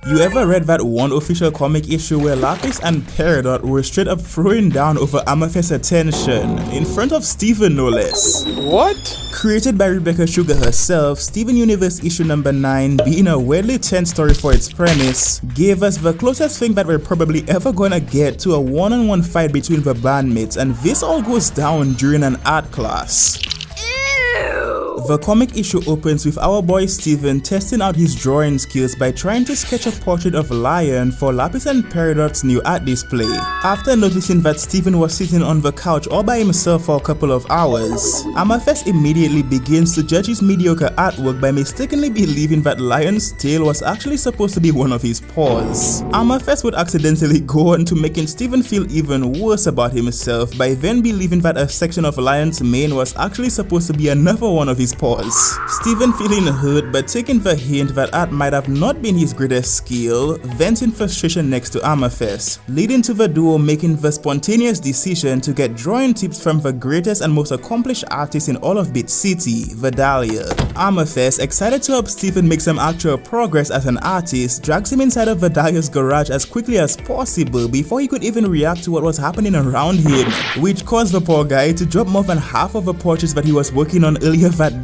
You ever read that one official comic issue where Lapis and Peridot were straight up throwing down over Amethyst's attention, in front of Steven no less? What? Created by Rebecca Sugar herself, Steven Universe issue number 9, being a weirdly tense story for its premise, gave us the closest thing that we're probably ever gonna get to a one-on-one fight between the bandmates, and this all goes down during an art class. The comic issue opens with our boy Steven testing out his drawing skills by trying to sketch a portrait of Lion for Lapis and Peridot's new art display. After noticing that Steven was sitting on the couch all by himself for a couple of hours, Amethyst immediately begins to judge his mediocre artwork by mistakenly believing that Lion's tail was actually supposed to be one of his paws. Amethyst would accidentally go on to making Steven feel even worse about himself by then believing that a section of Lion's mane was actually supposed to be another one of his paws. Steven, feeling hurt but taking the hint that art might have not been his greatest skill, vents in frustration next to Amethyst, leading to the duo making the spontaneous decision to get drawing tips from the greatest and most accomplished artist in all of Bit City, Vidalia. Amethyst, excited to help Steven make some actual progress as an artist, drags him inside of Vidalia's garage as quickly as possible before he could even react to what was happening around him, which caused the poor guy to drop more than half of the portraits that he was working on earlier that day.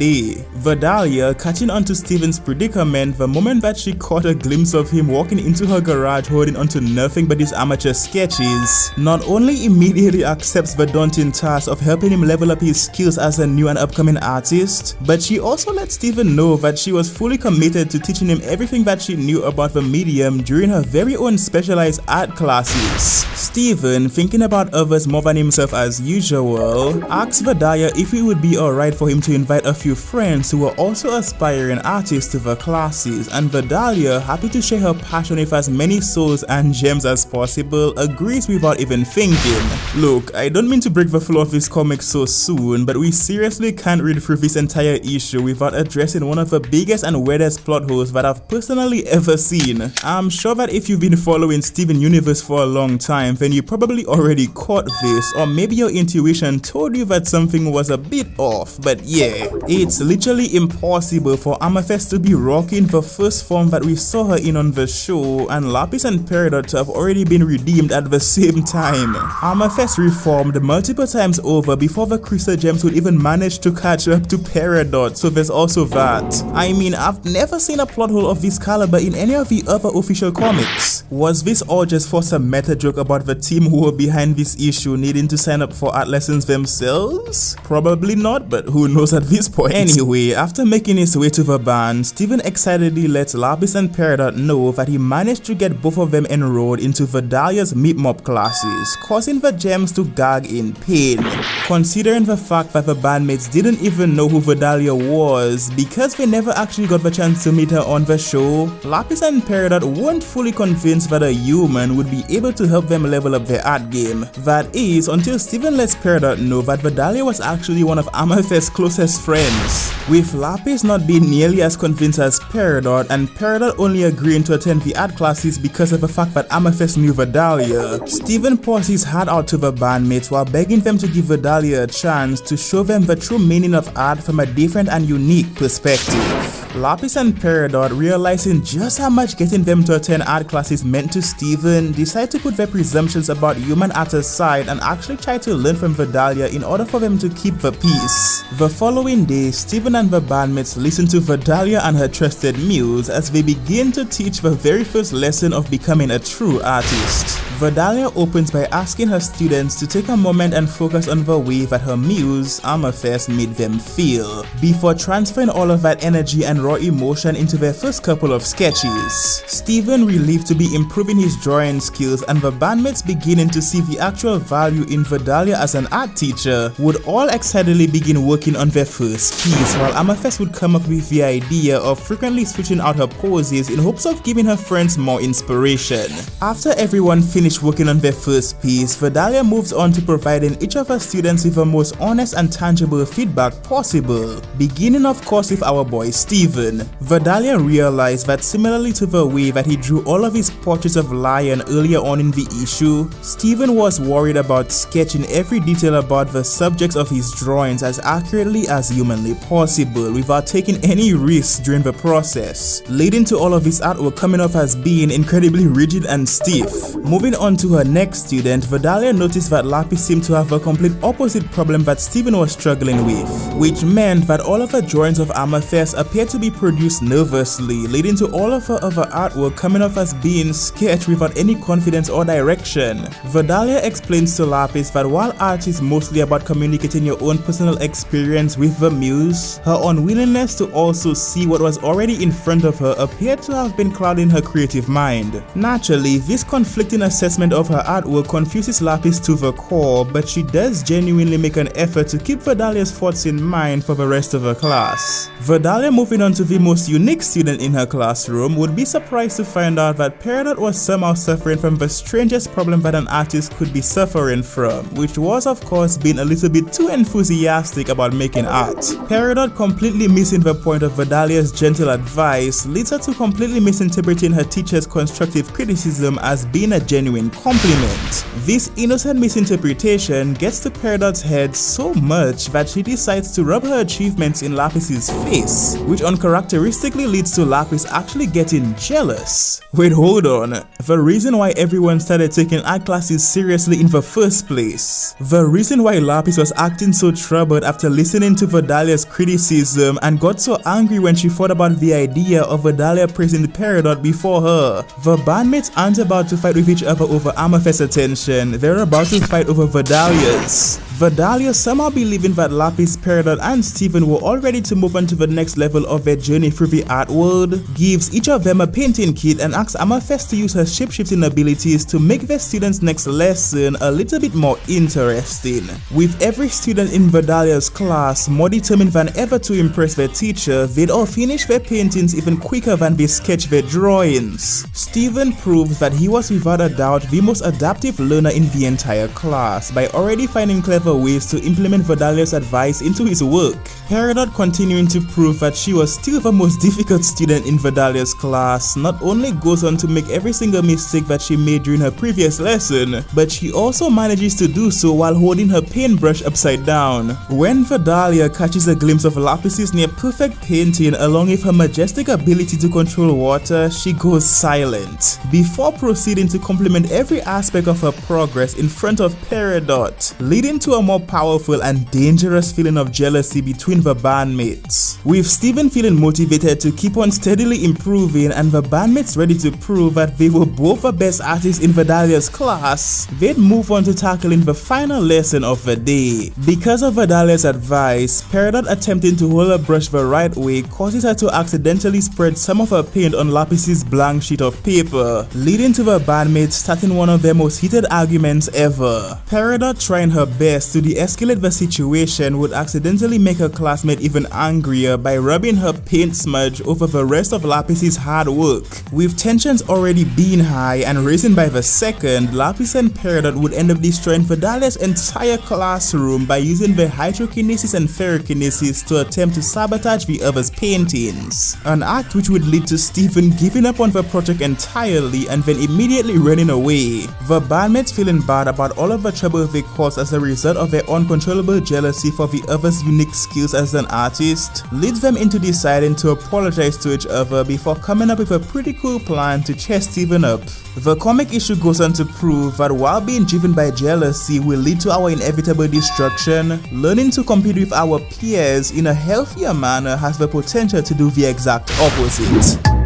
Vidalia, catching on to Steven's predicament the moment that she caught a glimpse of him walking into her garage holding onto nothing but his amateur sketches, not only immediately accepts the daunting task of helping him level up his skills as a new and upcoming artist, but she also let Steven know that she was fully committed to teaching him everything that she knew about the medium during her very own specialized art classes. Steven, thinking about others more than himself as usual, asks Vidalia if it would be alright for him to invite a few friends who were also aspiring artists to the classes, and Vidalia, happy to share her passion with as many souls and gems as possible, agrees without even thinking. Look, I don't mean to break the flow of this comic so soon, but we seriously can't read through this entire issue without addressing one of the biggest and weirdest plot holes that I've personally ever seen. I'm sure that if you've been following Steven Universe for a long time, then you probably already caught this, or maybe your intuition told you that something was a bit off, but yeah, it's literally impossible for Amethyst to be rocking the first form that we saw her in on the show, and Lapis and Peridot to have already been redeemed at the same time. Amethyst reformed multiple times over before the crystal gems would even manage to catch up to Peridot, so there's also that. I mean, I've never seen a plot hole of this caliber in any of the other official comics. Was this all just for some meta joke about the team who were behind this issue needing to sign up for art lessons themselves? Probably not, but who knows at this point. Anyway, after making his way to the band, Steven excitedly lets Lapis and Peridot know that he managed to get both of them enrolled into Vidalia's Meep Mop classes, causing the gems to gag in pain. Considering the fact that the bandmates didn't even know who Vidalia was because they never actually got the chance to meet her on the show, Lapis and Peridot weren't fully convinced that a human would be able to help them level up their art game. That is, until Steven lets Peridot know that Vidalia was actually one of Amethyst's closest friends, with Lapis not being nearly as convinced as Peridot, and Peridot only agreeing to attend the art classes because of the fact that Amethyst knew Vidalia. Steven pours his heart out to the bandmates while begging them to give Vidalia a chance to show them the true meaning of art from a different and unique perspective. Lapis and Peridot, realizing just how much getting them to attend art classes meant to Steven, decide to put their presumptions about human art aside and actually try to learn from Vidalia in order for them to keep the peace. The following day, Steven and the bandmates listen to Vidalia and her trusted muse as they begin to teach the very first lesson of becoming a true artist. Vidalia opens by asking her students to take a moment and focus on the way that her muse, Amethyst, made them feel, before transferring all of that energy and raw emotion into their first couple of sketches. Steven, relieved to be improving his drawing skills and the bandmates beginning to see the actual value in Vidalia as an art teacher, would all excitedly begin working on their first piece, while Amethyst would come up with the idea of frequently switching out her poses in hopes of giving her friends more inspiration. After everyone finished finish working on their first piece, Vidalia moves on to providing each of her students with the most honest and tangible feedback possible, beginning of course with our boy Steven. Vidalia realized that similarly to the way that he drew all of his portraits of Lion earlier on in the issue, Steven was worried about sketching every detail about the subjects of his drawings as accurately as humanly possible without taking any risks during the process, leading to all of his artwork coming off as being incredibly rigid and stiff. Moving on to her next student, Vidalia noticed that Lapis seemed to have a complete opposite problem that Steven was struggling with, which meant that all of her drawings of Amethyst appeared to be produced nervously, leading to all of her other artwork coming off as being sketched without any confidence or direction. Vidalia explains to Lapis that while art is mostly about communicating your own personal experience with the muse, her unwillingness to also see what was already in front of her appeared to have been clouding her creative mind. Naturally, this conflicting assessment of her artwork confuses Lapis to the core, but she does genuinely make an effort to keep Vidalia's thoughts in mind for the rest of her class. Vidalia, moving on to the most unique student in her classroom, would be surprised to find out that Peridot was somehow suffering from the strangest problem that an artist could be suffering from, which was of course being a little bit too enthusiastic about making art. Peridot, completely missing the point of Vidalia's gentle advice, leads her to completely misinterpreting her teacher's constructive criticism as being a genuine compliment. This innocent misinterpretation gets to Peridot's head so much that she decides to rub her achievements in Lapis's face, which uncharacteristically leads to Lapis actually getting jealous. Wait, hold on. The reason why everyone started taking art classes seriously in the first place, the reason why Lapis was acting so troubled after listening to Vidalia's criticism and got so angry when she thought about the idea of Vidalia praising Peridot before her. The bandmates aren't about to fight with each other over Amethyst's attention, they're about to fight over Vidalia's. Vidalia, somehow believing that Lapis, Peridot, and Steven were all ready to move on to the next level of their journey through the art world, gives each of them a painting kit and asks Amethyst to use her shape-shifting abilities to make their students' next lesson a little bit more interesting. With every student in Vidalia's class more determined than ever to impress their teacher, they'd all finish their paintings even quicker than they sketch their drawings. Steven proved that he was without a doubt the most adaptive learner in the entire class by already finding clever ways to implement Vidalia's advice into his work. Peridot, continuing to prove that she was still the most difficult student in Vidalia's class, not only goes on to make every single mistake that she made during her previous lesson, but she also manages to do so while holding her paintbrush upside down. When Vidalia catches a glimpse of Lapis's near perfect painting along with her majestic ability to control water, she goes silent, before proceeding to compliment every aspect of her progress in front of Peridot, leading to a more powerful and dangerous feeling of jealousy between the bandmates. With Steven feeling motivated to keep on steadily improving and the bandmates ready to prove that they were both the best artists in Vidalia's class, they'd move on to tackling the final lesson of the day. Because of Vidalia's advice, Peridot attempting to hold her brush the right way causes her to accidentally spread some of her paint on Lapis's blank sheet of paper, leading to the bandmates starting one of their most heated arguments ever. Peridot, trying her best to de-escalate the situation, would accidentally make her classmate even angrier by rubbing her paint smudge over the rest of Lapis's hard work. With tensions already being high and risen by the second, Lapis and Peridot would end up destroying Vidalia's entire classroom by using their hydrokinesis and ferrokinesis to attempt to sabotage the other's paintings, an act which would lead to Steven giving up on the project entirely and then immediately running away. The bandmates, feeling bad about all of the trouble they caused as a result of their uncontrollable jealousy for the other's unique skills as an artist, leads them into deciding to apologize to each other before coming up with a pretty cool plan to cheer Steven up. The comic issue goes on to prove that while being driven by jealousy will lead to our inevitable destruction, learning to compete with our peers in a healthier manner has the potential to do the exact opposite.